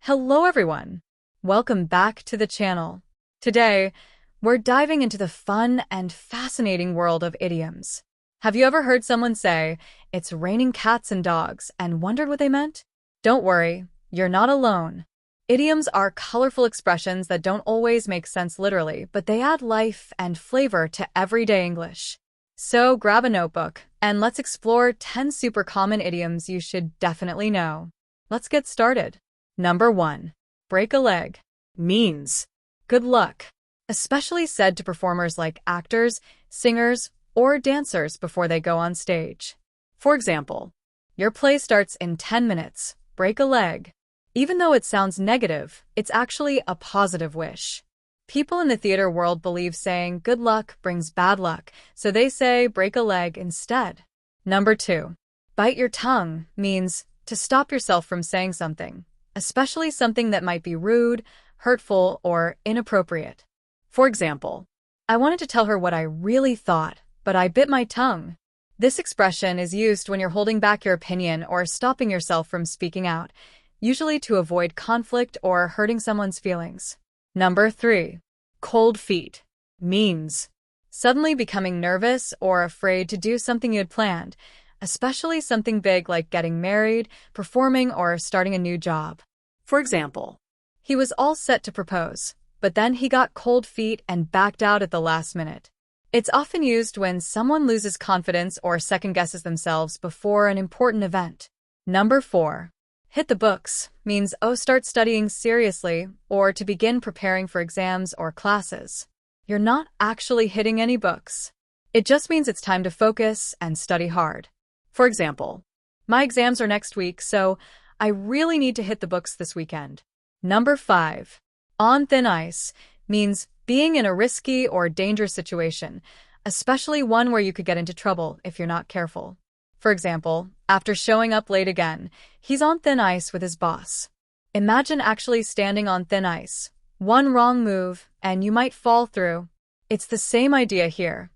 Hello everyone! Welcome back to the channel. Today, we're diving into the fun and fascinating world of idioms. Have you ever heard someone say, "It's raining cats and dogs," and wondered what they meant? Don't worry, you're not alone. Idioms are colorful expressions that don't always make sense literally, but they add life and flavor to everyday English. So grab a notebook, and let's explore 10 super common idioms you should definitely know. Let's get started. Number 1. Break a leg means good luck, especially said to performers like actors, singers, or dancers before they go on stage. For example, your play starts in 10 minutes, break a leg. Even though it sounds negative, it's actually a positive wish. People in the theater world believe saying good luck brings bad luck, so they say break a leg instead. Number 2. Bite your tongue means to stop yourself from saying something, especially something that might be rude, hurtful, or inappropriate. For example, I wanted to tell her what I really thought, but I bit my tongue. This expression is used when you're holding back your opinion or stopping yourself from speaking out, usually to avoid conflict or hurting someone's feelings. Number 3. Cold feet means suddenly becoming nervous or afraid to do something you had planned, especially something big like getting married, performing, or starting a new job. For example, he was all set to propose, but then he got cold feet and backed out at the last minute. It's often used when someone loses confidence or second-guesses themselves before an important event. Number 4. Hit the books means start studying seriously or to begin preparing for exams or classes. You're not actually hitting any books. It just means it's time to focus and study hard. For example, my exams are next week, so I really need to hit the books this weekend. Number 5. On thin ice means being in a risky or dangerous situation, especially one where you could get into trouble if you're not careful. For example, after showing up late again, he's on thin ice with his boss. Imagine actually standing on thin ice. One wrong move, and you might fall through. It's the same idea here.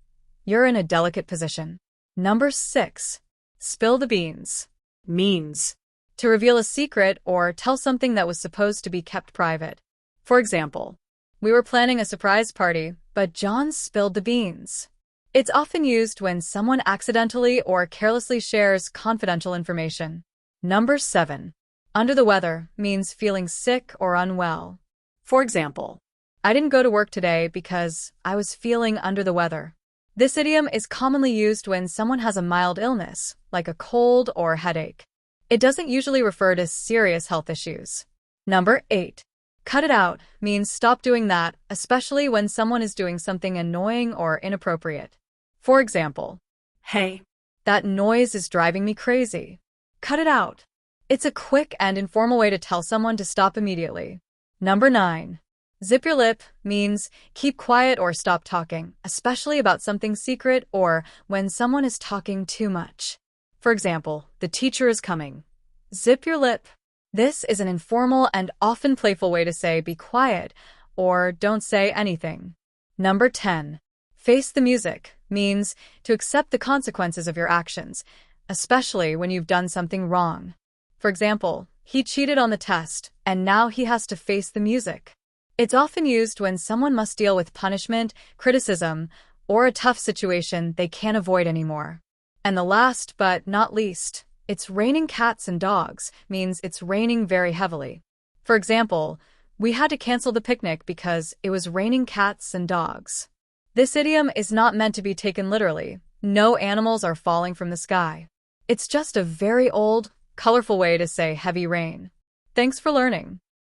You're in a delicate position. Number 6. Spill the beans means to reveal a secret or tell something that was supposed to be kept private. For example, we were planning a surprise party, but John spilled the beans. It's often used when someone accidentally or carelessly shares confidential information. Number 7. Under the weather means feeling sick or unwell. For example, I didn't go to work today because I was feeling under the weather. This idiom is commonly used when someone has a mild illness, like a cold or headache. It doesn't usually refer to serious health issues. Number 8. Cut it out means stop doing that, especially when someone is doing something annoying or inappropriate. For example, "Hey, that noise is driving me crazy. Cut it out." It's a quick and informal way to tell someone to stop immediately. Number 9. Zip your lip means keep quiet or stop talking, especially about something secret or when someone is talking too much. For example, the teacher is coming. Zip your lip. This is an informal and often playful way to say be quiet or don't say anything. Number 10. Face the music means to accept the consequences of your actions, especially when you've done something wrong. For example, he cheated on the test, and now he has to face the music. It's often used when someone must deal with punishment, criticism, or a tough situation they can't avoid anymore. And the last but not least, it's raining cats and dogs means it's raining very heavily. For example, we had to cancel the picnic because it was raining cats and dogs. This idiom is not meant to be taken literally. No animals are falling from the sky. It's just a very old, colorful way to say heavy rain. Thanks for learning.